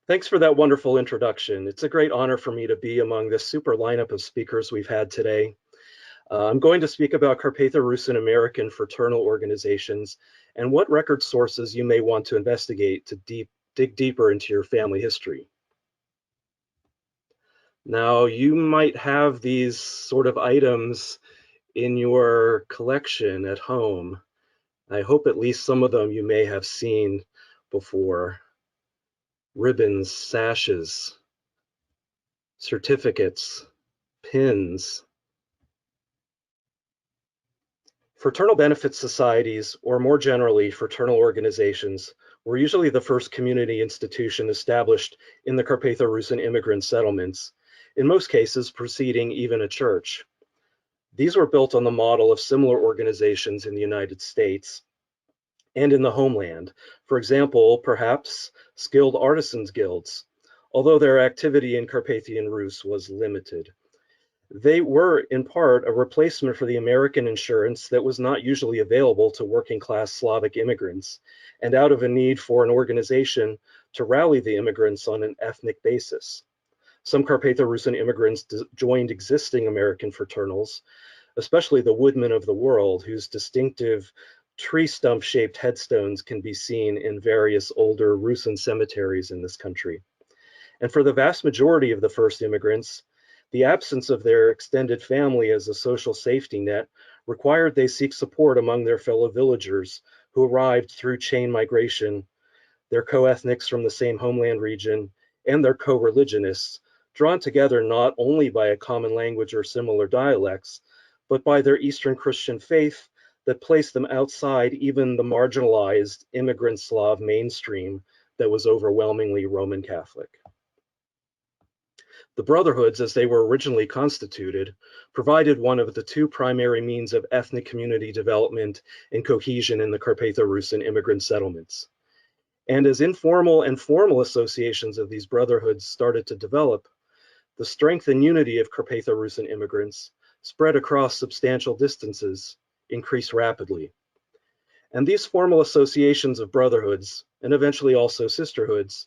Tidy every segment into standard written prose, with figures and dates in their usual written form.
Thanks for that wonderful introduction. It's a great honor for me to be among this super lineup of speakers we've had today. I'm going to speak about Carpatho-Rusyn American fraternal organizations and what record sources you may want to investigate to dig deeper into your family history. Now, you might have these sort of items in your collection at home. I hope at least some of them you may have seen before. Ribbons, sashes, certificates, pins. Fraternal benefit societies, or more generally, fraternal organizations, were usually the first community institution established in the Carpatho-Rusyn immigrant settlements, in most cases preceding even a church. These were built on the model of similar organizations in the United States and in the homeland. For example, perhaps skilled artisans guilds, although their activity in Carpathian Rus was limited. They were, in part, a replacement for the American insurance that was not usually available to working class Slavic immigrants, and out of a need for an organization to rally the immigrants on an ethnic basis. Some Carpatho-Rusyn immigrants joined existing American fraternals, especially the Woodmen of the World, whose distinctive tree stump shaped headstones can be seen in various older Rusyn cemeteries in this country. And for the vast majority of the first immigrants, the absence of their extended family as a social safety net required they seek support among their fellow villagers who arrived through chain migration, their co-ethnics from the same homeland region, and their co-religionists, drawn together not only by a common language or similar dialects, but by their Eastern Christian faith that placed them outside even the marginalized immigrant Slav mainstream that was overwhelmingly Roman Catholic. The brotherhoods, as they were originally constituted, provided one of the two primary means of ethnic community development and cohesion in the Carpatho-Rusyn immigrant settlements. And as informal and formal associations of these brotherhoods started to develop, the strength and unity of Carpatho-Rusyn immigrants spread across substantial distances, increased rapidly. And these formal associations of brotherhoods, and eventually also sisterhoods,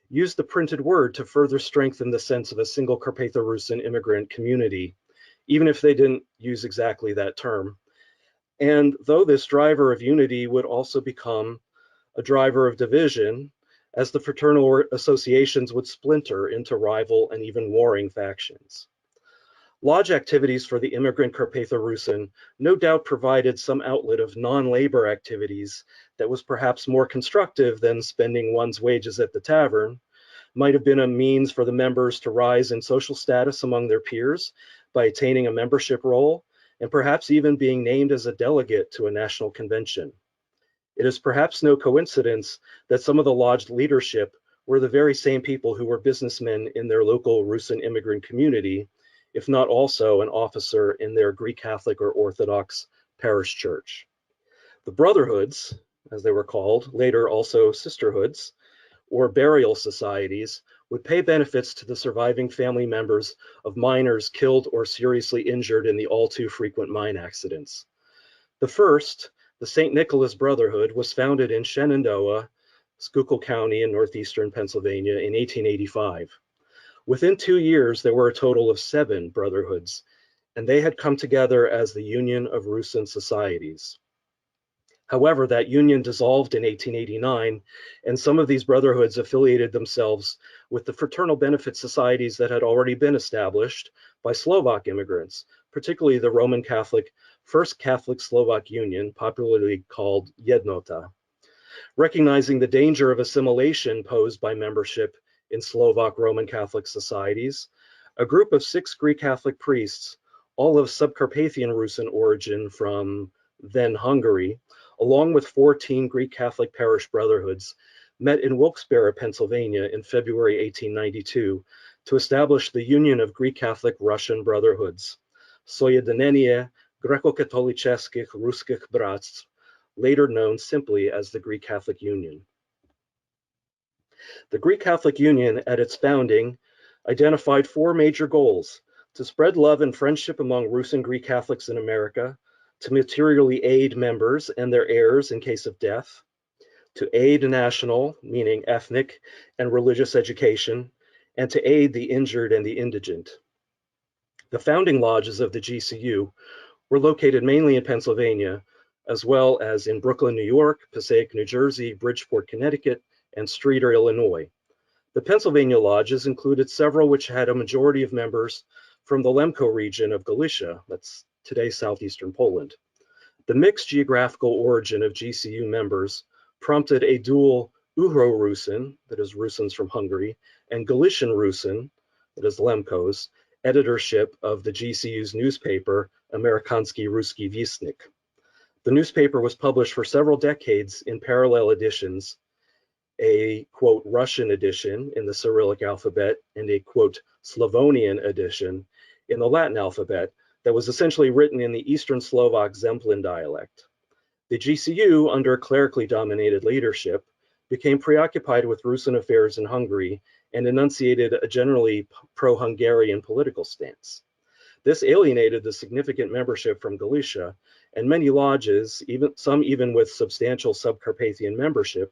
used the printed word to further strengthen the sense of a single Carpatho-Rusyn immigrant community, even if they didn't use exactly that term. And though this driver of unity would also become a driver of division, as the fraternal associations would splinter into rival and even warring factions. Lodge activities for the immigrant Carpatho-Rusyn no doubt provided some outlet of non-labor activities that was perhaps more constructive than spending one's wages at the tavern, might have been a means for the members to rise in social status among their peers by attaining a membership role, and perhaps even being named as a delegate to a national convention. It is perhaps no coincidence that some of the lodge leadership were the very same people who were businessmen in their local Rusyn immigrant community, if not also an officer in their Greek Catholic or Orthodox parish church. The brotherhoods, as they were called, later also sisterhoods, or burial societies, would pay benefits to the surviving family members of miners killed or seriously injured in the all too frequent mine accidents. The first, the St. Nicholas Brotherhood, was founded in Shenandoah, Schuylkill County in northeastern Pennsylvania in 1885. Within 2 years, there were a total of 7 brotherhoods, and they had come together as the Union of Rusyn Societies. However, that union dissolved in 1889, and some of these brotherhoods affiliated themselves with the fraternal benefit societies that had already been established by Slovak immigrants, particularly the Roman Catholic First Catholic Slovak Union, popularly called Jednota. Recognizing the danger of assimilation posed by membership in Slovak Roman Catholic societies, a group of 6 Greek Catholic priests, all of Subcarpathian Rusyn origin from then Hungary, along with 14 Greek Catholic parish brotherhoods, met in Wilkes-Barre, Pennsylvania in February 1892 to establish the Union of Greek Catholic Russian Brotherhoods, Sojedinenie Greco-Katolických Ruských Bratstv, later known simply as the Greek Catholic Union. The Greek Catholic Union, at its founding, identified 4 major goals: to spread love and friendship among Rusyn Greek Catholics in America, to materially aid members and their heirs in case of death, to aid national, meaning ethnic and religious education, and to aid the injured and the indigent. The founding lodges of the GCU were located mainly in Pennsylvania, as well as in Brooklyn, New York, Passaic, New Jersey, Bridgeport, Connecticut, and Streator, Illinois. The Pennsylvania lodges included several which had a majority of members from the Lemko region of Galicia, that's today southeastern Poland. The mixed geographical origin of GCU members prompted a dual Ugro-Rusyn, that is Rusyns from Hungary, and Galician Rusyn, that is Lemkos, editorship of the GCU's newspaper, Amerykański Ruski Wieśnik. The newspaper was published for several decades in parallel editions, a, quote, Russian edition in the Cyrillic alphabet and a, quote, Slavonian edition in the Latin alphabet that was essentially written in the Eastern Slovak Zemplin dialect. The GCU, under clerically dominated leadership, became preoccupied with Rusyn affairs in Hungary and enunciated a generally pro-Hungarian political stance. This alienated the significant membership from Galicia, and many lodges, some even with substantial Subcarpathian membership,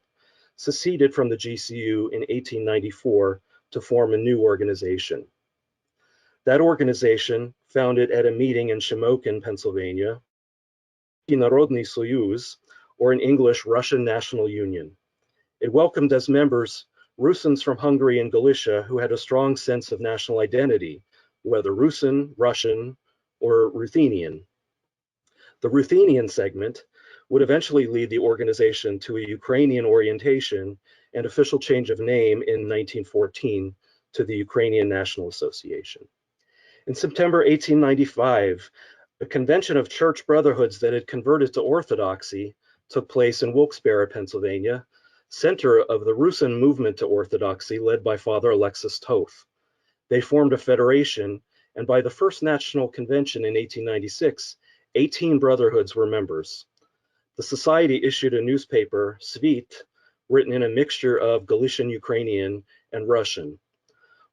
seceded from the GCU in 1894 to form a new organization. That organization, founded at a meeting in Shamokin, Pennsylvania, Narodny Soyuz, or in English, Russian National Union. It welcomed as members Rusyns from Hungary and Galicia who had a strong sense of national identity, whether Rusyn, Russian, or Ruthenian. The Ruthenian segment would eventually lead the organization to a Ukrainian orientation and official change of name in 1914 to the Ukrainian National Association. In September 1895, a convention of church brotherhoods that had converted to Orthodoxy took place in Wilkes-Barre, Pennsylvania, center of the Rusyn movement to Orthodoxy led by Father Alexis Toth. They formed a federation, and by the first national convention in 1896, 18 brotherhoods were members. The society issued a newspaper, Svit, written in a mixture of Galician Ukrainian and Russian.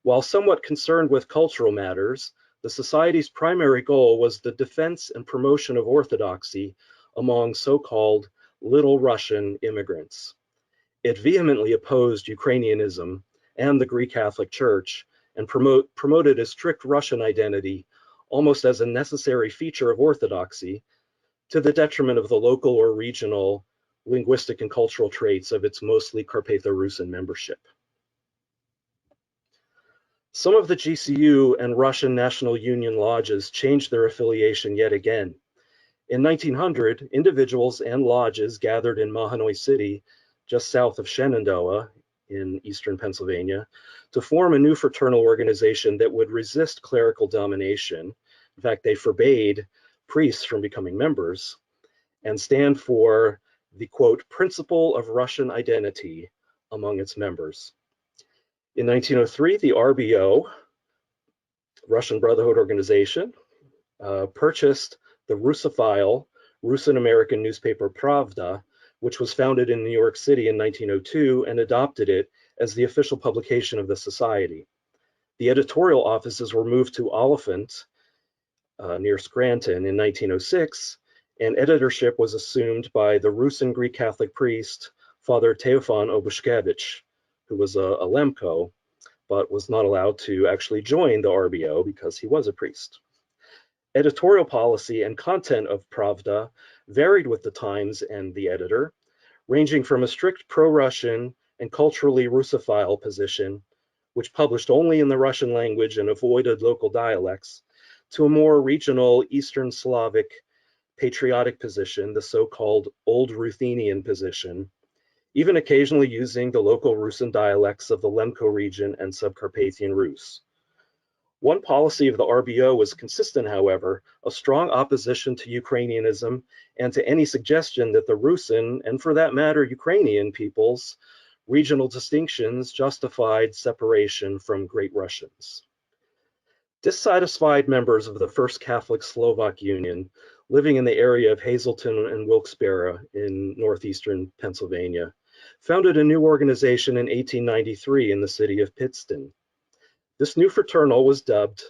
While somewhat concerned with cultural matters, the society's primary goal was the defense and promotion of orthodoxy among so-called Little Russian immigrants. It vehemently opposed Ukrainianism and the Greek Catholic Church and promoted a strict Russian identity almost as a necessary feature of orthodoxy, to the detriment of the local or regional linguistic and cultural traits of its mostly Carpatho-Rusyn membership. Some of the GCU and Russian National Union lodges changed their affiliation yet again. In 1900, individuals and lodges gathered in Mahanoy City, just south of Shenandoah in eastern Pennsylvania, to form a new fraternal organization that would resist clerical domination. In fact, they forbade priests from becoming members, and stand for the, quote, principle of Russian identity among its members. In 1903, the RBO, Russian Brotherhood Organization, purchased the Russophile Rusyn American newspaper Pravda, which was founded in New York City in 1902, and adopted it as the official publication of the society. The editorial offices were moved to Oliphant, near Scranton, in 1906, and editorship was assumed by the Rusyn Greek Catholic priest, Father Teofan Obushkevich, who was a Lemko, but was not allowed to actually join the RBO because he was a priest. Editorial policy and content of Pravda varied with the times and the editor, ranging from a strict pro-Russian and culturally Russophile position, which published only in the Russian language and avoided local dialects, to a more regional Eastern Slavic patriotic position, the so-called Old Ruthenian position, even occasionally using the local Rusyn dialects of the Lemko region and Subcarpathian Rus. One policy of the RBO was consistent, however, a strong opposition to Ukrainianism and to any suggestion that the Rusyn, and for that matter Ukrainian peoples, regional distinctions justified separation from Great Russians. Dissatisfied members of the First Catholic Slovak Union living in the area of Hazleton and Wilkes-Barre in northeastern Pennsylvania founded a new organization in 1893 in the city of Pittston. This new fraternal was dubbed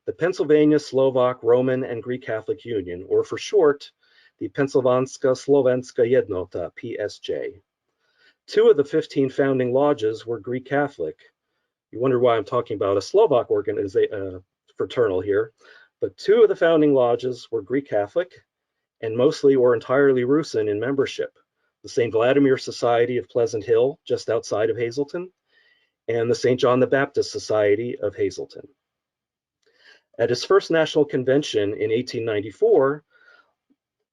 the Pennsylvania Slovak Roman and Greek Catholic Union, or for short, the Pennsylvanska Slovenska Jednota, PSJ. 2 of the 15 founding lodges were Greek Catholic. You wonder why I'm talking about a Slovak fraternal here, but 2 of the founding lodges were Greek Catholic and mostly or entirely Rusyn in membership. The St. Vladimir Society of Pleasant Hill, just outside of Hazleton, and the St. John the Baptist Society of Hazleton. At its first national convention in 1894,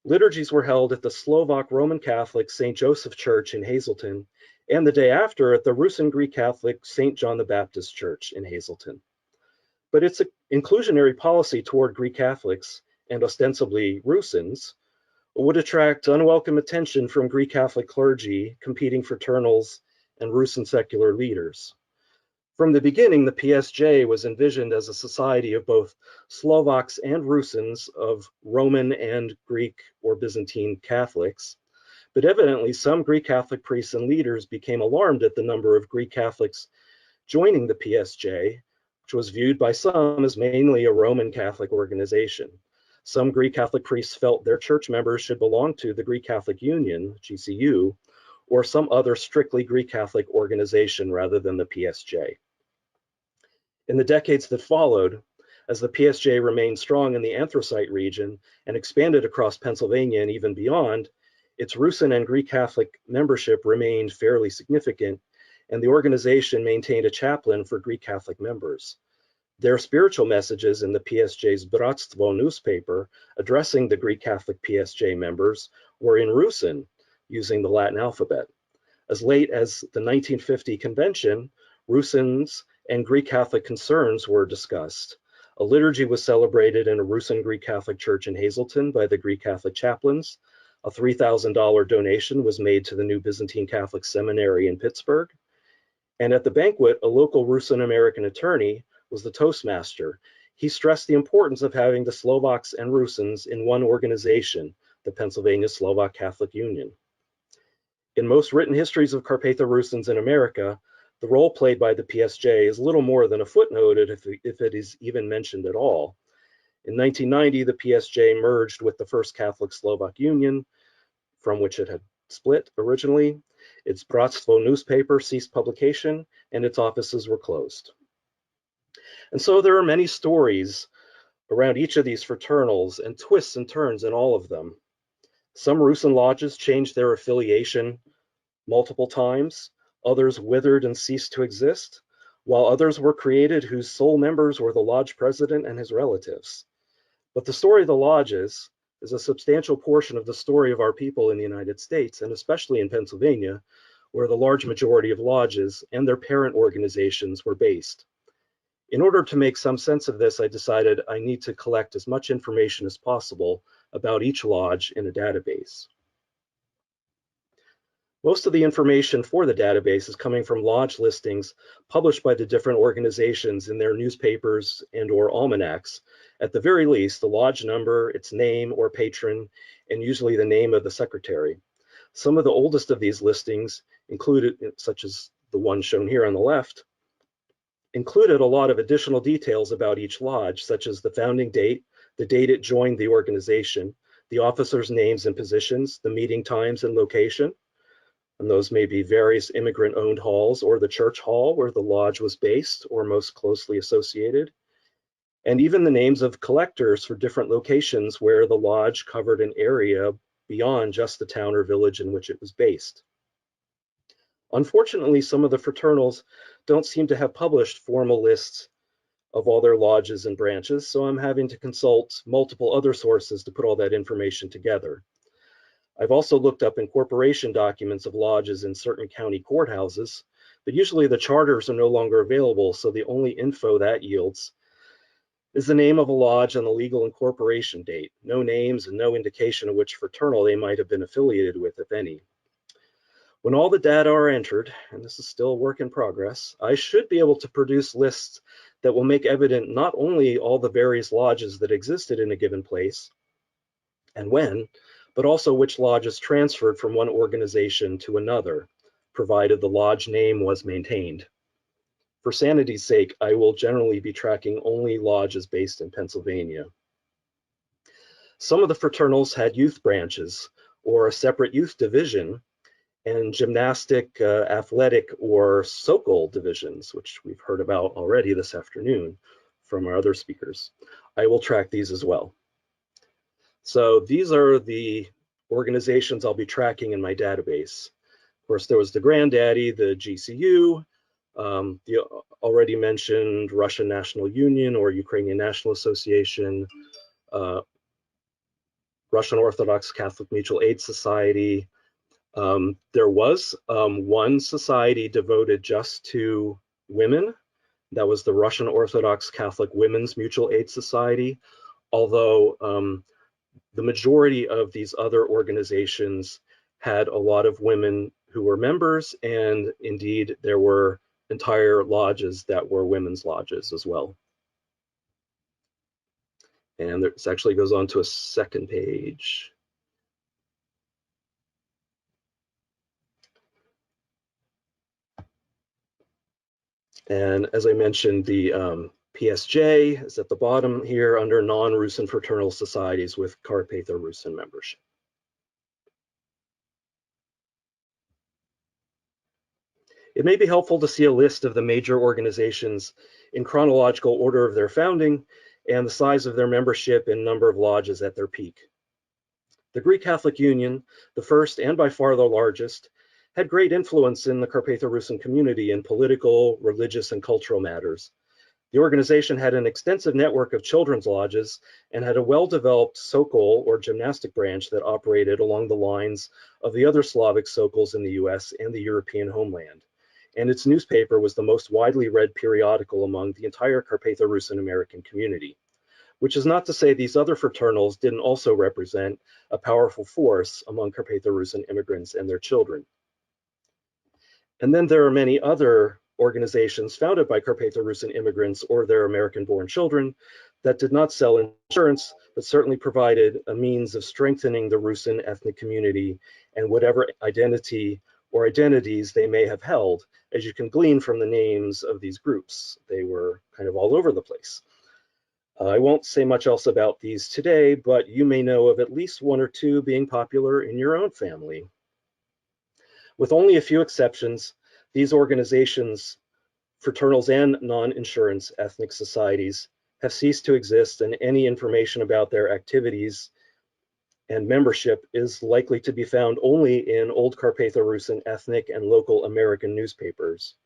liturgies were held at the Slovak Roman Catholic St. Joseph Church in Hazleton, and the day after at the Rusyn Greek Catholic St. John the Baptist Church in Hazleton. But its inclusionary policy toward Greek Catholics, and ostensibly Rusyns, would attract unwelcome attention from Greek Catholic clergy, competing fraternals, and Rusyn secular leaders. From the beginning, the PSJ was envisioned as a society of both Slovaks and Rusyns, of Roman and Greek or Byzantine Catholics, but evidently some Greek Catholic priests and leaders became alarmed at the number of Greek Catholics joining the PSJ, which was viewed by some as mainly a Roman Catholic organization. Some Greek Catholic priests felt their church members should belong to the Greek Catholic Union, GCU, or some other strictly Greek Catholic organization rather than the PSJ. In the decades that followed, as the PSJ remained strong in the Anthracite region and expanded across Pennsylvania and even beyond, its Rusyn and Greek Catholic membership remained fairly significant, and the organization maintained a chaplain for Greek Catholic members. Their spiritual messages in the PSJ's Bratstvo newspaper addressing the Greek Catholic PSJ members were in Rusyn, using the Latin alphabet. As late as the 1950 convention, Rusyns and Greek Catholic concerns were discussed. A liturgy was celebrated in a Rusyn Greek Catholic church in Hazleton by the Greek Catholic chaplains. A $3,000 donation was made to the new Byzantine Catholic Seminary in Pittsburgh. And at the banquet, a local Rusyn American attorney was the Toastmaster. He stressed the importance of having the Slovaks and Rusyns in one organization, the Pennsylvania Slovak Catholic Union. In most written histories of Carpatho-Rusyns in America, the role played by the PSJ is little more than a footnote if it is even mentioned at all. In 1990, the PSJ merged with the First Catholic Slovak Union, from which it had split originally. Its Bratstvo newspaper ceased publication, and its offices were closed. And so there are many stories around each of these fraternals and twists and turns in all of them. Some Rusyn lodges changed their affiliation multiple times. Others withered and ceased to exist, while others were created whose sole members were the lodge president and his relatives. But the story of the lodges is a substantial portion of the story of our people in the United States, and especially in Pennsylvania, where the large majority of lodges and their parent organizations were based. In order to make some sense of this, I decided I need to collect as much information as possible about each lodge in a database. Most of the information for the database is coming from lodge listings published by the different organizations in their newspapers and/or almanacs. At the very least, the lodge number, its name or patron, and usually the name of the secretary. Some of the oldest of these listings included, such as the one shown here on the left, included a lot of additional details about each lodge, such as the founding date, the date it joined the organization, the officers' names and positions, the meeting times and location, and those may be various immigrant-owned halls or the church hall where the lodge was based or most closely associated, and even the names of collectors for different locations where the lodge covered an area beyond just the town or village in which it was based. Unfortunately, some of the fraternals don't seem to have published formal lists of all their lodges and branches, so I'm having to consult multiple other sources to put all that information together. I've also looked up incorporation documents of lodges in certain county courthouses, but usually the charters are no longer available, so the only info that yields is the name of a lodge and the legal incorporation date, no names and no indication of which fraternal they might have been affiliated with, if any. When all the data are entered, and this is still a work in progress, I should be able to produce lists that will make evident not only all the various lodges that existed in a given place and when, but also which lodges transferred from one organization to another, provided the lodge name was maintained. For sanity's sake, I will generally be tracking only lodges based in Pennsylvania. Some of the fraternals had youth branches or a separate youth division, and gymnastic, athletic, or Sokol divisions, which we've heard about already this afternoon from our other speakers. I will track these as well. So these are the organizations I'll be tracking in my database. Of course, there was the granddaddy, the GCU, the already mentioned Russian National Union or Ukrainian National Association, Russian Orthodox Catholic Mutual Aid Society. There was one society devoted just to women. That was the Russian Orthodox Catholic Women's Mutual Aid Society, although the majority of these other organizations had a lot of women who were members, and indeed there were entire lodges that were women's lodges as well. And this actually goes on to a second page. And as I mentioned, the PSJ is at the bottom here under non-Rusyn fraternal societies with Carpatho-Rusyn membership. It may be helpful to see a list of the major organizations in chronological order of their founding and the size of their membership and number of lodges at their peak. The Greek Catholic Union, the first and by far the largest, had great influence in the Carpatho-Rusyn community in political, religious, and cultural matters. The organization had an extensive network of children's lodges and had a well-developed Sokol or gymnastic branch that operated along the lines of the other Slavic Sokols in the US and the European homeland. And its newspaper was the most widely read periodical among the entire Carpatho-Rusyn American community, which is not to say these other fraternals didn't also represent a powerful force among Carpatho-Rusyn immigrants and their children. And then there are many other organizations founded by Carpatho-Rusyn immigrants or their American-born children that did not sell insurance, but certainly provided a means of strengthening the Rusyn ethnic community and whatever identity or identities they may have held, as you can glean from the names of these groups. They were kind of all over the place. I won't say much else about these today, but you may know of at least one or two being popular in your own family. With only a few exceptions, these organizations, fraternals and non-insurance ethnic societies, have ceased to exist, and any information about their activities and membership is likely to be found only in old Carpatho-Rusyn ethnic and local American newspapers.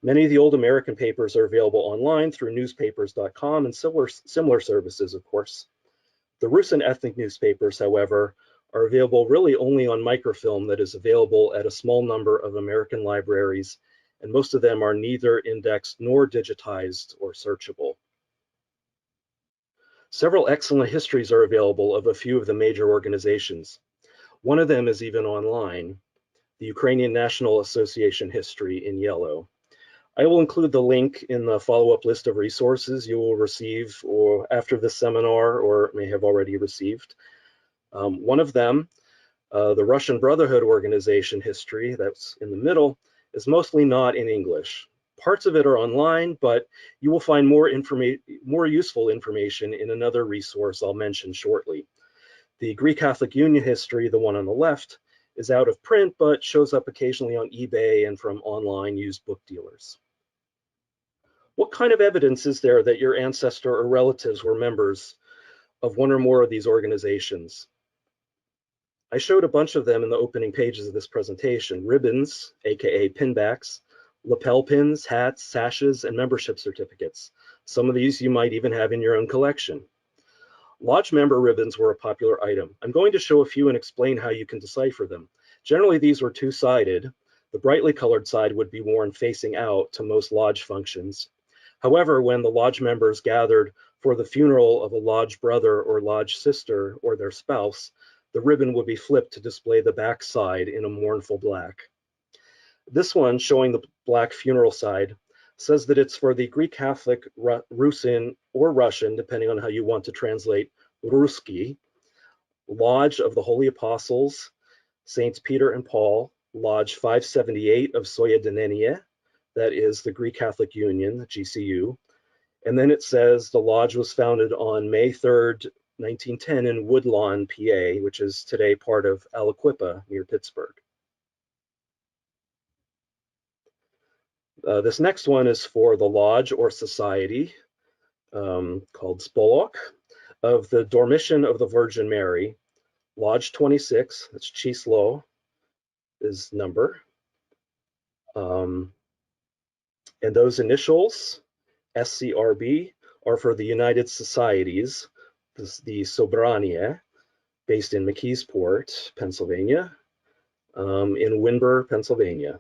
Many of the old American papers are available online through newspapers.com and similar services, of course. The Rusyn ethnic newspapers, however, are available really only on microfilm that is available at a small number of American libraries, and most of them are neither indexed nor digitized or searchable. Several excellent histories are available of a few of the major organizations. One of them is even online, the Ukrainian National Association history in yellow. I will include the link in the follow-up list of resources you will receive or after this seminar or may have already received. One of them, the Russian Brotherhood organization history, that's in the middle, is mostly not in English. Parts of it are online, but you will find more useful information in another resource I'll mention shortly. The Greek Catholic Union history, the one on the left, is out of print, but shows up occasionally on eBay and from online used book dealers. What kind of evidence is there that your ancestor or relatives were members of one or more of these organizations? I showed a bunch of them in the opening pages of this presentation: ribbons, aka pinbacks, lapel pins, hats, sashes, and membership certificates. Some of these you might even have in your own collection. Lodge member ribbons were a popular item. I'm going to show a few and explain how you can decipher them. Generally, these were two-sided. The brightly colored side would be worn facing out to most lodge functions. However, when the lodge members gathered for the funeral of a lodge brother or lodge sister or their spouse, the ribbon would be flipped to display the back side in a mournful black. This one, showing the black funeral side, says that it's for the Greek Catholic Rusyn or Russian, depending on how you want to translate Ruski, Lodge of the Holy Apostles, Saints Peter and Paul, Lodge 578 of Soyedinenie, that is the Greek Catholic Union, the GCU. And then it says the lodge was founded on May 3rd, 1910 in Woodlawn, PA, which is today part of Aliquippa near Pittsburgh. This next one is for the lodge or society called Spolok of the Dormition of the Virgin Mary, Lodge 26, that's Chislo is number. And those initials, SCRB, are for the United Societies, the Sobranie, based in McKeesport, Pennsylvania, in Windber, Pennsylvania.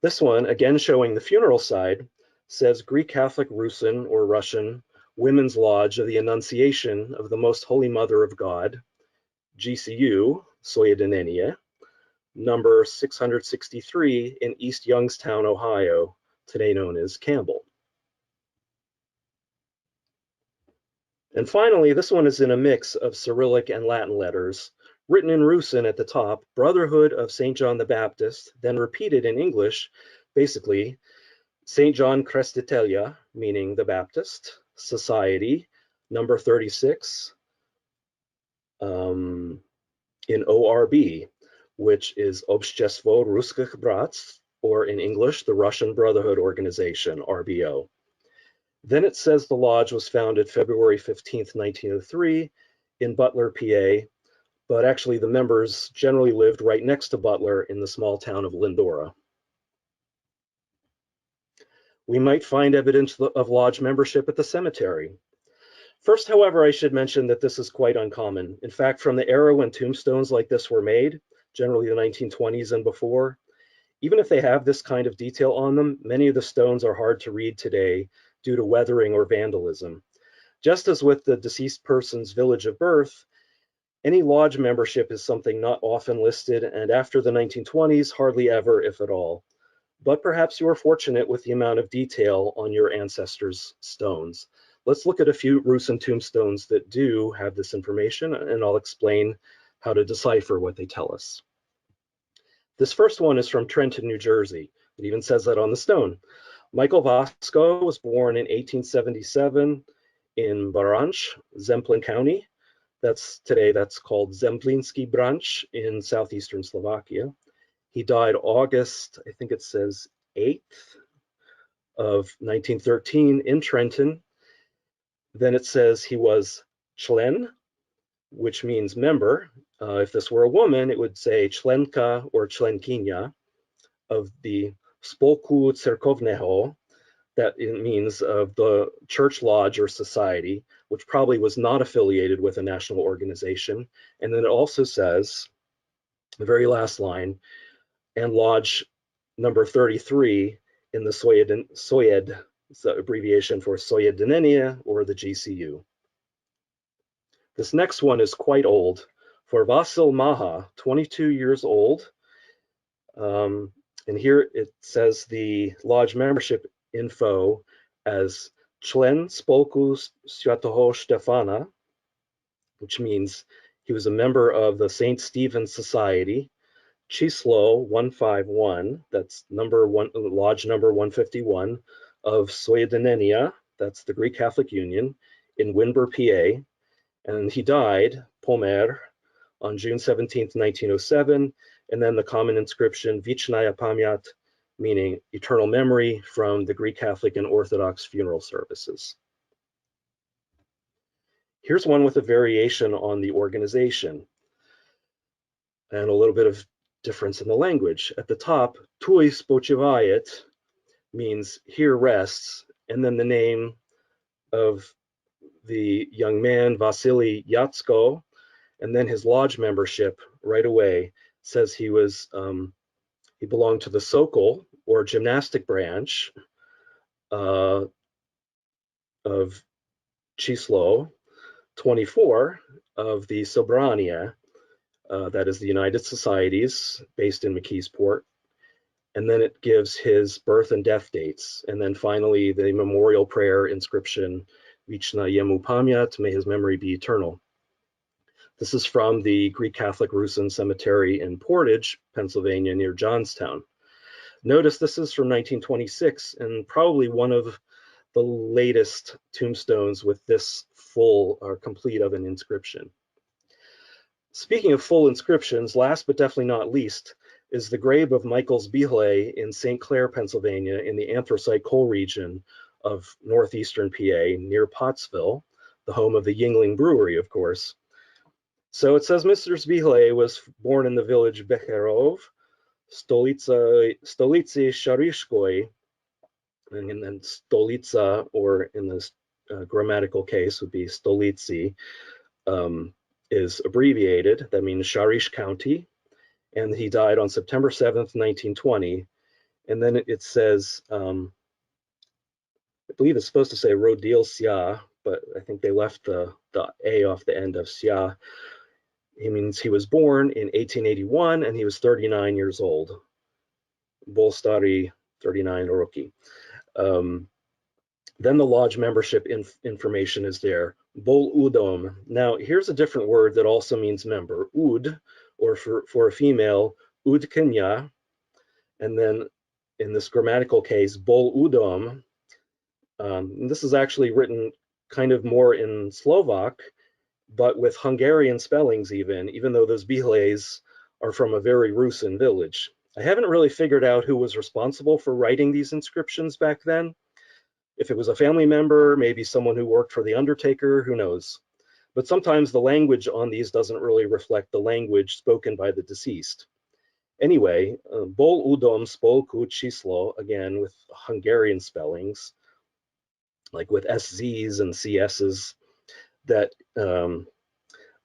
This one, again showing the funeral side, says Greek Catholic Rusyn or Russian Women's Lodge of the Annunciation of the Most Holy Mother of God, GCU, Soyedinenia, number 663 in East Youngstown, Ohio, today known as Campbell. And finally, this one is in a mix of Cyrillic and Latin letters, written in Rusyn at the top, Brotherhood of St. John the Baptist, then repeated in English, basically, St. John Crestitelia, meaning the Baptist, Society, number 36, in ORB, which is Общество Русских Братств, or in English, the Russian Brotherhood Organization, RBO. Then it says the lodge was founded February 15th, 1903 in Butler, PA, but actually the members generally lived right next to Butler in the small town of Lindora. We might find evidence of lodge membership at the cemetery. First, however, I should mention that this is quite uncommon. In fact, from the era when tombstones like this were made, generally the 1920s and before, even if they have this kind of detail on them, many of the stones are hard to read today due to weathering or vandalism. Just as with the deceased person's village of birth, any lodge membership is something not often listed, and after the 1920s, hardly ever, if at all. But perhaps you are fortunate with the amount of detail on your ancestors' stones. Let's look at a few Rusyn tombstones that do have this information, and I'll explain how to decipher what they tell us. This first one is from Trenton, New Jersey. It even says that on the stone. Michael Vasco was born in 1877 in Baranj, Zemplín County. Today that's called Zemplínský branch in southeastern Slovakia. He died August, I think it says 8th of 1913 in Trenton. Then it says he was člen, which means member. If this were a woman, it would say členka or členkyňa of the Spolku Cerkovného. That it means of the church lodge or society, which probably was not affiliated with a national organization. And then it also says, the very last line, and lodge number 33 in the Soyed, it's the abbreviation for Soyedinenia or the GCU. This next one is quite old. For Vasil Maha, 22 years old. And here it says the lodge membership info as Člen Spolku Svätého Štefana, which means he was a member of the St. Stephen Society, Chislo 151, that's lodge number 151, of Soyedinenia, that's the Greek Catholic Union, in Windber, PA, and he died, Pomer, on June 17th, 1907, and then the common inscription, Vichnaya Pamyat, meaning eternal memory, from the Greek Catholic and Orthodox funeral services. Here's one with a variation on the organization and a little bit of difference in the language. At the top, Tui spochivayet means here rests, and then the name of the young man, Vasily Yatsko, and then his lodge membership right away says he belonged to the Sokol, or gymnastic branch of Chislo 24 of the Sobrania, that is the United Societies based in McKeesport. And then it gives his birth and death dates. And then finally, the memorial prayer inscription, Vichna Yemu Pamyat, may his memory be eternal. This is from the Greek Catholic Rusyn Cemetery in Portage, Pennsylvania, near Johnstown. Notice this is from 1926 and probably one of the latest tombstones with this full or complete of an inscription. Speaking of full inscriptions, last but definitely not least, is the grave of Michael Zbihle in St. Clair, Pennsylvania, in the anthracite coal region of northeastern PA near Pottsville, the home of the Yingling Brewery, of course. So it says Mr. Zbihle was born in the village Becherov, Stolice Sharishkoi, and then Stolica, or in this grammatical case would be Stolici, is abbreviated. That means Sharish County. And he died on September 7th, 1920. And then it says, I believe it's supposed to say Rodil Sia, but I think they left the A off the end of Sia. It means he was born in 1881 and he was 39 years old. Bolstari 39 Oroki. Then the lodge membership information is there. Bol Udom. Now, here's a different word that also means member. Ud, or for a female, Ud Kenya. And then in this grammatical case, Bol Udom. This is actually written kind of more in Slovak, but with Hungarian spellings even though those Bihlés are from a very Rusyn village. I haven't really figured out who was responsible for writing these inscriptions back then. If it was a family member, maybe someone who worked for the undertaker, who knows? But sometimes the language on these doesn't really reflect the language spoken by the deceased. Anyway, Bol Udom Spolku Chislo, again with Hungarian spellings, like with SZs and CSs, that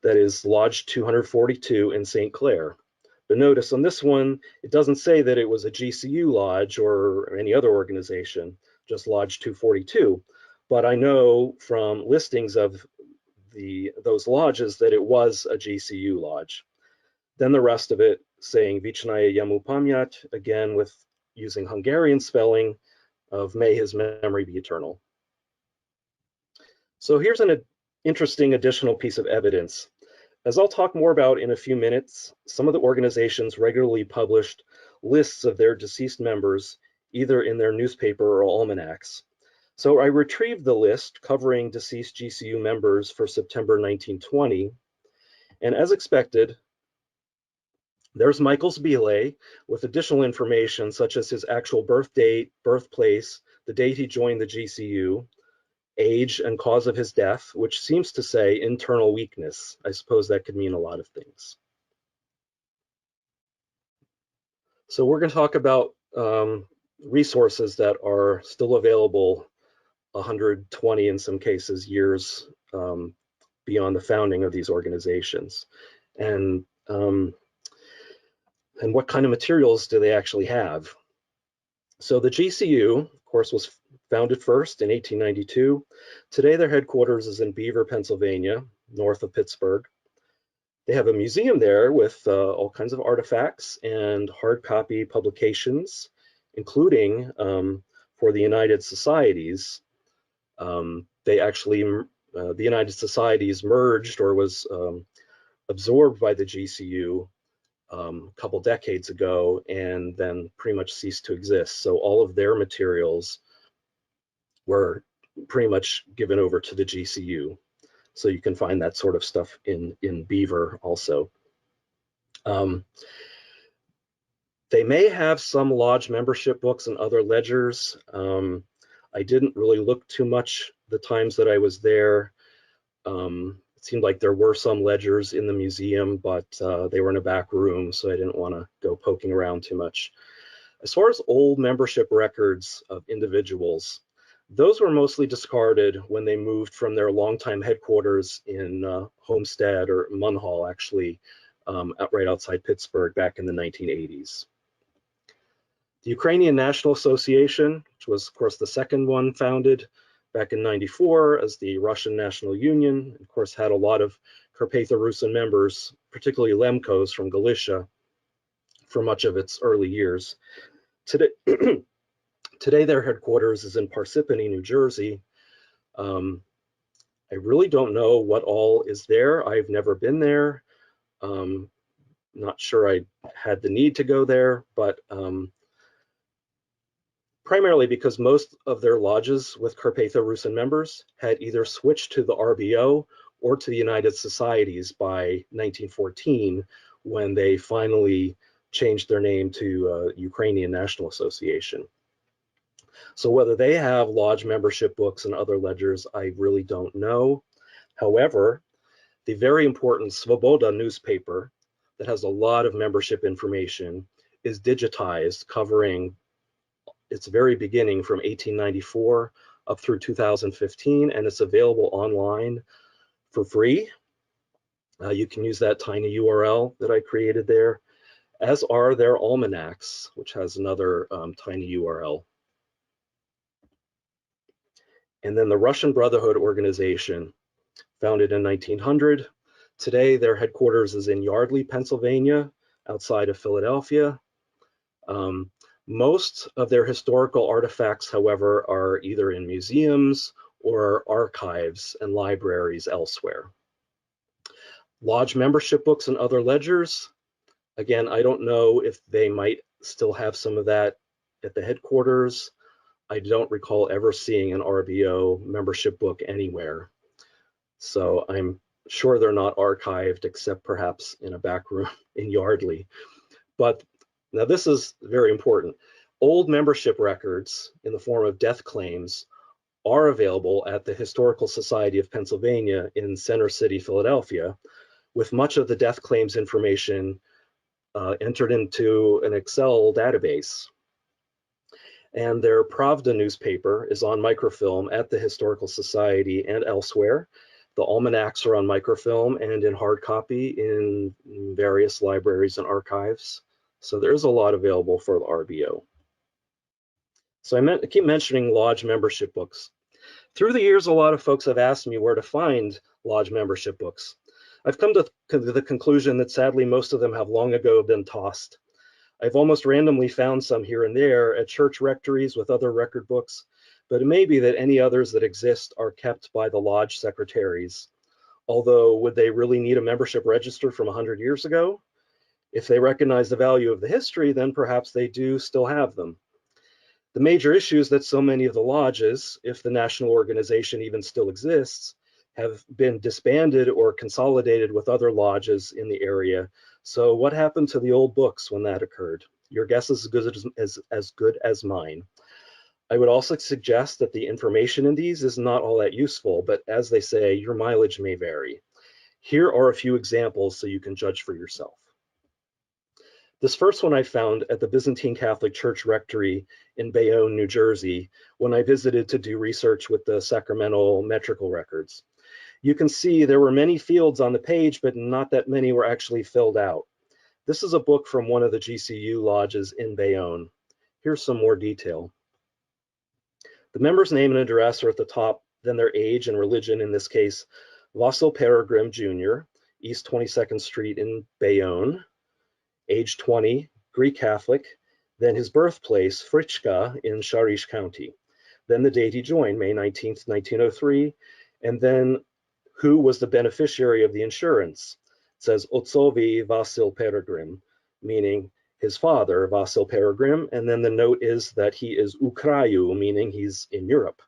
is Lodge 242 in St. Clair. But notice on this one, it doesn't say that it was a GCU lodge or any other organization, just Lodge 242. But I know from listings of those lodges that it was a GCU lodge. Then the rest of it saying Vichnaya Yemu Pamyat, again with using Hungarian spelling of may his memory be eternal. So here's an interesting additional piece of evidence. As I'll talk more about in a few minutes, some of the organizations regularly published lists of their deceased members, either in their newspaper or almanacs. So I retrieved the list covering deceased GCU members for September 1920, and as expected, there's Michael Zbihle with additional information such as his actual birth date, birthplace, the date he joined the GCU, age and cause of his death, which seems to say internal weakness. I suppose that could mean a lot of things. So we're going to talk about resources that are still available 120 in some cases years beyond the founding of these organizations, and what kind of materials do they actually have. So the GCU, of course, was founded first in 1892. Today their headquarters is in Beaver, Pennsylvania, north of Pittsburgh. They have a museum there with all kinds of artifacts and hard copy publications, including for the United Societies. They actually, the United Societies merged or was absorbed by the GCU a couple decades ago and then pretty much ceased to exist. So all of their materials were pretty much given over to the GCU. So you can find that sort of stuff in Beaver also. They may have some lodge membership books and other ledgers. I didn't really look too much the times that I was there. It seemed like there were some ledgers in the museum, but they were in a back room, so I didn't want to go poking around too much. As far as old membership records of individuals, those were mostly discarded when they moved from their longtime headquarters in Homestead or Munhall, actually, right outside Pittsburgh back in the 1980s. The Ukrainian National Association, which was, of course, the second one founded back in '94 as the Russian National Union, of course, had a lot of Carpatho-Rusyn members, particularly Lemkos from Galicia, for much of its early years. Today, their headquarters is in Parsippany, New Jersey. I really don't know what all is there. I've never been there. Not sure I had the need to go there, but primarily because most of their lodges with Carpatho-Rusyn members had either switched to the RBO or to the United Societies by 1914, when they finally changed their name to Ukrainian National Association. So whether they have lodge membership books and other ledgers, I really don't know. However, the very important Svoboda newspaper that has a lot of membership information is digitized, covering its very beginning from 1894 up through 2015, and it's available online for free. You can use that tiny URL that I created there, as are their almanacs, which has another tiny URL. And then the Russian Brotherhood organization, founded in 1900. Today, their headquarters is in Yardley, Pennsylvania, outside of Philadelphia. Most of their historical artifacts, however, are either in museums or archives and libraries elsewhere. Lodge membership books and other ledgers. Again, I don't know if they might still have some of that at the headquarters. I don't recall ever seeing an RBO membership book anywhere. So I'm sure they're not archived, except perhaps in a back room in Yardley. But now this is very important. Old membership records in the form of death claims are available at the Historical Society of Pennsylvania in Center City, Philadelphia, with much of the death claims information entered into an Excel database. And their Pravda newspaper is on microfilm at the Historical Society and elsewhere. The almanacs are on microfilm and in hard copy in various libraries and archives. So there's a lot available for the RBO. So I keep mentioning lodge membership books. Through the years, a lot of folks have asked me where to find lodge membership books. I've come to the conclusion that sadly, most of them have long ago been tossed. I've almost randomly found some here and there at church rectories with other record books, but it may be that any others that exist are kept by the lodge secretaries. Although, would they really need a membership register from 100 years ago? If they recognize the value of the history, then perhaps they do still have them. The major issue is that so many of the lodges, if the national organization even still exists, have been disbanded or consolidated with other lodges in the area. So what happened to the old books when that occurred? Your guess is as good as mine. I would also suggest that the information in these is not all that useful, but as they say, your mileage may vary. Here are a few examples so you can judge for yourself. This first one I found at the Byzantine Catholic Church Rectory in Bayonne, New Jersey, when I visited to do research with the Sacramental metrical records. You can see there were many fields on the page, but not that many were actually filled out. This is a book from one of the GCU lodges in Bayonne. Here's some more detail. The member's name and address are at the top, then their age and religion, in this case, Vasil Peregrim Jr., East 22nd Street in Bayonne, age 20, Greek Catholic, then his birthplace, Frichka in Sharish County, then the date he joined, May 19th, 1903, and then who was the beneficiary of the insurance. It says Otsovi Vasil Peregrim, meaning his father, Vasil Peregrim, and then the note is that he is Ukrayu, meaning he's in Europe.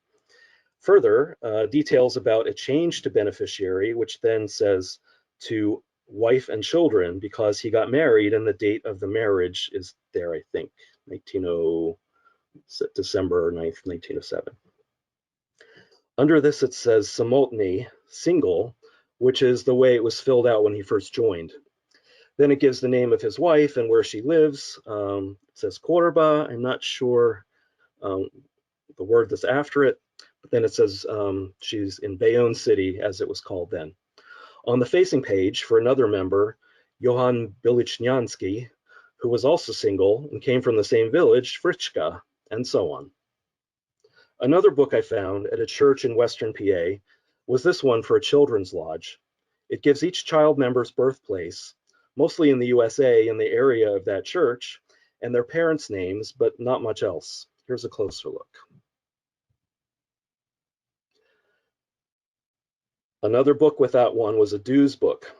Further, details about a change to beneficiary, which then says to wife and children, because he got married and the date of the marriage is there, I think, December 9th, 1907. Under this, it says Samotny, single, which is the way it was filled out when he first joined. Then it gives the name of his wife and where she lives. It says Korba. I'm not sure the word that's after it, but then it says she's in Bayonne City, as it was called then. On the facing page, for another member, Johann Bilichnyansky, who was also single and came from the same village, Frichka, and so on. Another book I found at a church in Western PA was this one for a children's lodge. It gives each child member's birthplace, mostly in the USA, in the area of that church, and their parents' names, but not much else. Here's a closer look. Another book with that one was a dues book.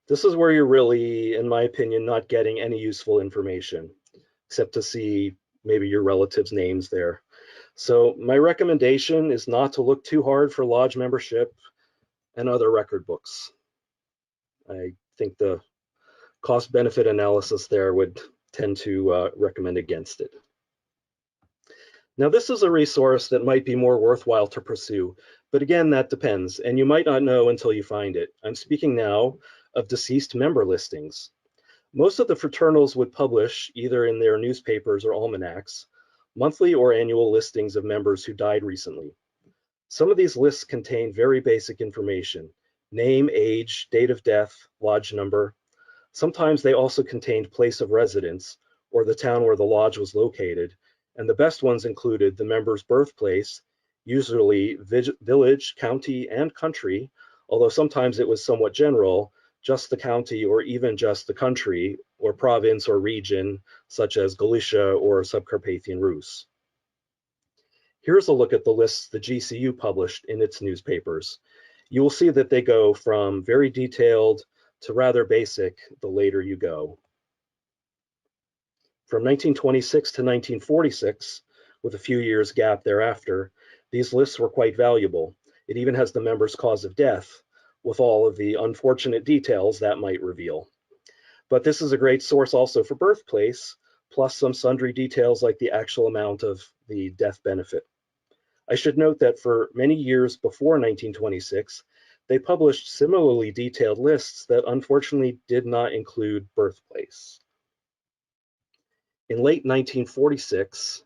This is where you're really, in my opinion, not getting any useful information, except to see maybe your relatives' names there. So my recommendation is not to look too hard for lodge membership and other record books. I think the cost-benefit analysis there would tend to recommend against it. Now, this is a resource that might be more worthwhile to pursue, but again, that depends, and you might not know until you find it. I'm speaking now of deceased member listings. Most of the fraternals would publish, either in their newspapers or almanacs, monthly or annual listings of members who died recently. Some of these lists contain very basic information: name, age, date of death, lodge number. Sometimes they also contained place of residence, or the town where the lodge was located, and the best ones included the member's birthplace, usually village, county, and country, although sometimes it was somewhat general, just the county or even just the country or province or region, such as Galicia or Subcarpathian Rus. Here's a look at the lists the GCU published in its newspapers. You will see that they go from very detailed to rather basic the later you go. From 1926 to 1946, with a few years gap thereafter, these lists were quite valuable. It even has the member's cause of death, with all of the unfortunate details that might reveal. But this is a great source also for birthplace, plus some sundry details like the actual amount of the death benefit. I should note that for many years before 1926, they published similarly detailed lists that unfortunately did not include birthplace. In late 1946,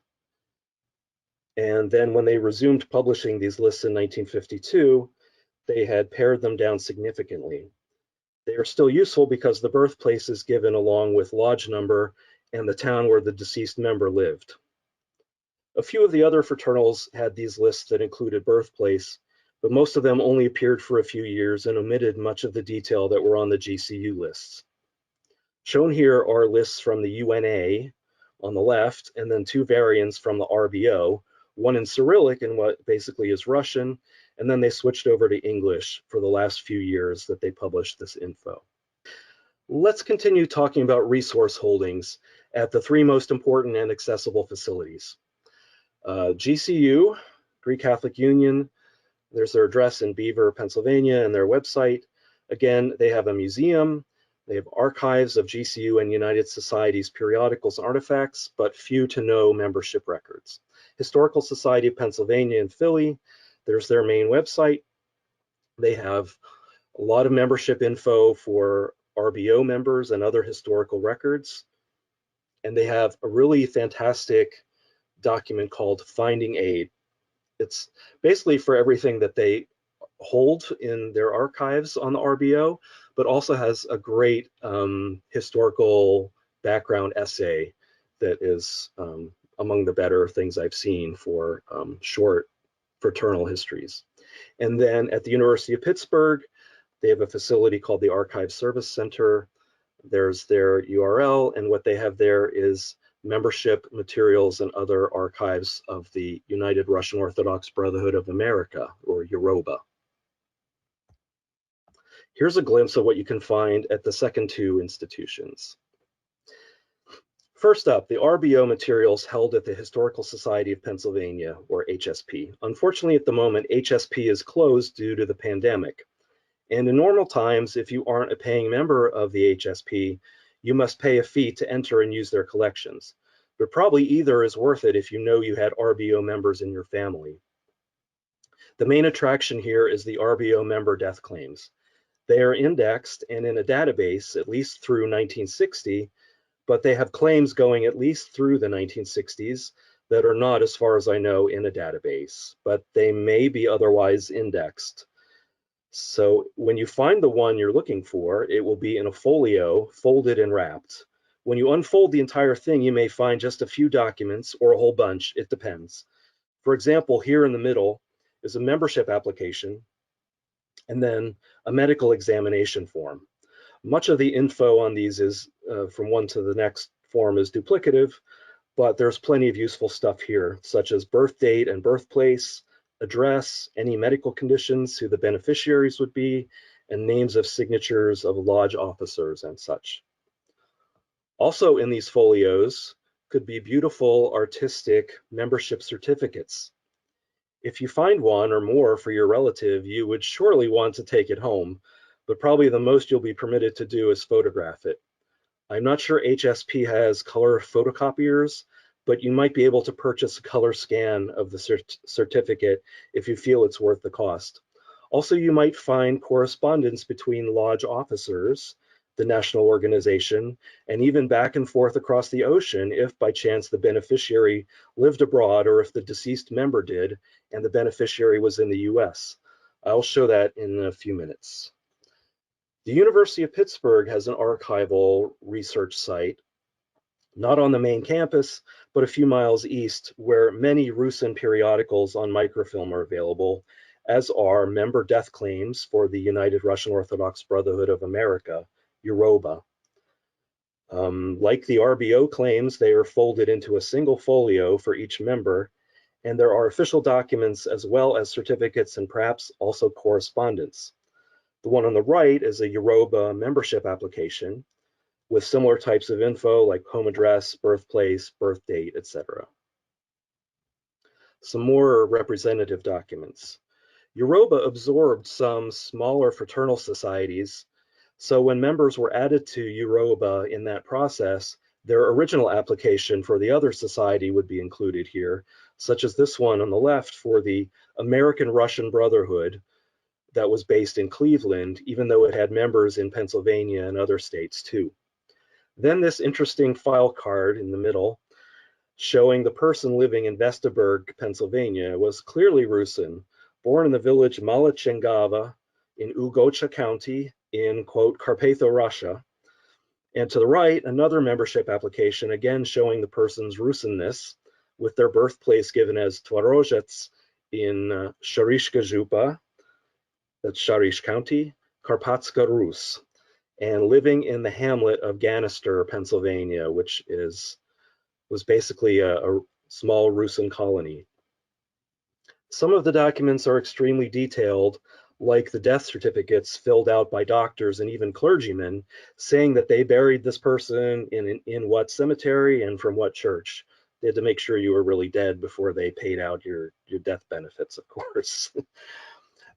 and then when they resumed publishing these lists in 1952, they had pared them down significantly. They are still useful because the birthplace is given along with lodge number and the town where the deceased member lived. A few of the other fraternals had these lists that included birthplace, but most of them only appeared for a few years and omitted much of the detail that were on the GCU lists. Shown here are lists from the UNA on the left, and then two variants from the RBO, one in Cyrillic in what basically is Russian, and then they switched over to English for the last few years that they published this info. Let's continue talking about resource holdings at the three most important and accessible facilities. GCU, Greek Catholic Union, there's their address in Beaver, Pennsylvania, and their website. Again, they have a museum. They have archives of GCU and United Society's periodicals and artifacts, but few to no membership records. Historical Society of Pennsylvania in Philly, there's their main website. They have a lot of membership info for RBO members and other historical records. And they have a really fantastic document called Finding Aid. It's basically for everything that they hold in their archives on the RBO, but also has a great historical background essay that is among the better things I've seen for short fraternal histories. And then at the University of Pittsburgh, they have a facility called the Archive Service Center. There's their URL, and what they have there is membership materials and other archives of the United Russian Orthodox Brotherhood of America, or Yoruba. Here's a glimpse of what you can find at the second two institutions. First up, the RBO materials held at the Historical Society of Pennsylvania, or HSP. Unfortunately, at the moment, HSP is closed due to the pandemic. And in normal times, if you aren't a paying member of the HSP, you must pay a fee to enter and use their collections. But probably either is worth it if you know you had RBO members in your family. The main attraction here is the RBO member death claims. They are indexed and in a database at least through 1960, but they have claims going at least through the 1960s that are not, as far as I know, in a database, but they may be otherwise indexed. So when you find the one you're looking for, it will be in a folio, folded and wrapped. When you unfold the entire thing, you may find just a few documents or a whole bunch, it depends. For example, here in the middle is a membership application and then a medical examination form. Much of the info on these is from one to the next form is duplicative, but there's plenty of useful stuff here, such as birth date and birthplace, address, any medical conditions, who the beneficiaries would be, and names of signatures of lodge officers and such. Also in these folios could be beautiful artistic membership certificates. If you find one or more for your relative, you would surely want to take it home, but probably the most you'll be permitted to do is photograph it. I'm not sure HSP has color photocopiers, but you might be able to purchase a color scan of the certificate if you feel it's worth the cost. Also, you might find correspondence between lodge officers, the national organization, and even back and forth across the ocean if by chance the beneficiary lived abroad or if the deceased member did and the beneficiary was in the US. I'll show that in a few minutes. The University of Pittsburgh has an archival research site, not on the main campus, but a few miles east, where many Rusyn periodicals on microfilm are available, as are member death claims for the United Russian Orthodox Brotherhood of America, UROBA. Like the RBO claims, they are folded into a single folio for each member, and there are official documents as well as certificates and perhaps also correspondence. The one on the right is a UROBA membership application with similar types of info like home address, birthplace, birth date, etc. Some more representative documents. UROBA absorbed some smaller fraternal societies, so when members were added to UROBA in that process, their original application for the other society would be included here, such as this one on the left for the American Russian Brotherhood, that was based in Cleveland, even though it had members in Pennsylvania and other states too. Then this interesting file card in the middle, showing the person living in Vestaburg, Pennsylvania, was clearly Rusyn, born in the village Malachengava in Ugocha County in, quote, Carpatho, Russia. And to the right, another membership application, again showing the person's Rusynness, with their birthplace given as Twarozhets in Sharishka Zhupa, that's Sharish County, Carpatho-Rus, and living in the hamlet of Ganister, Pennsylvania, which was basically a small Rusyn colony. Some of the documents are extremely detailed, like the death certificates filled out by doctors and even clergymen, saying that they buried this person in what cemetery and from what church. They had to make sure you were really dead before they paid out your death benefits, of course.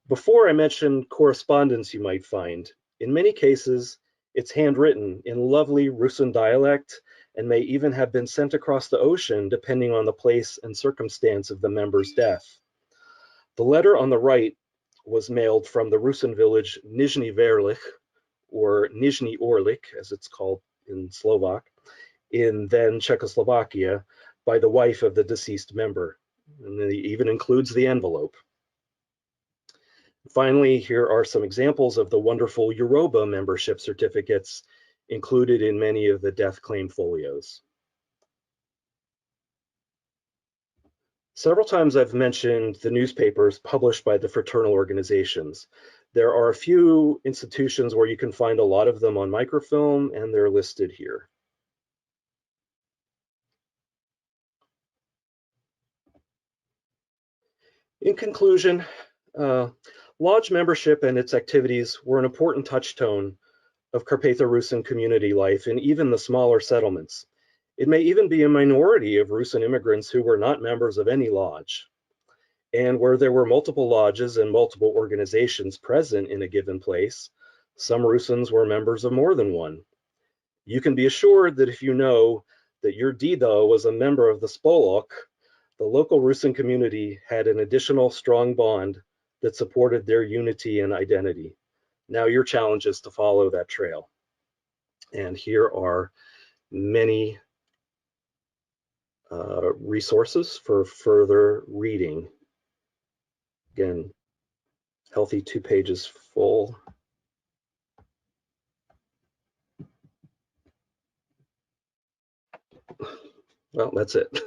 Before I mentioned correspondence you might find. In many cases, it's handwritten in lovely Rusyn dialect and may even have been sent across the ocean depending on the place and circumstance of the member's death. The letter on the right was mailed from the Rusyn village Nizhny Verlich, or Nizhny Orlik, as it's called in Slovak, in then Czechoslovakia, by the wife of the deceased member. And it even includes the envelope. Finally, here are some examples of the wonderful UROBA membership certificates included in many of the death claim folios. Several times I've mentioned the newspapers published by the fraternal organizations. There are a few institutions where you can find a lot of them on microfilm, and they're listed here. In conclusion, lodge membership and its activities were an important touchstone of Carpatho-Rusyn community life in even the smaller settlements. It may even be a minority of Rusyn immigrants who were not members of any lodge. And where there were multiple lodges and multiple organizations present in a given place, some Rusyns were members of more than one. You can be assured that if you know that your Dida was a member of the Spolok, the local Rusyn community had an additional strong bond that supported their unity and identity. Now your challenge is to follow that trail. And here are many resources for further reading. Again, healthy 2 pages full. Well, that's it.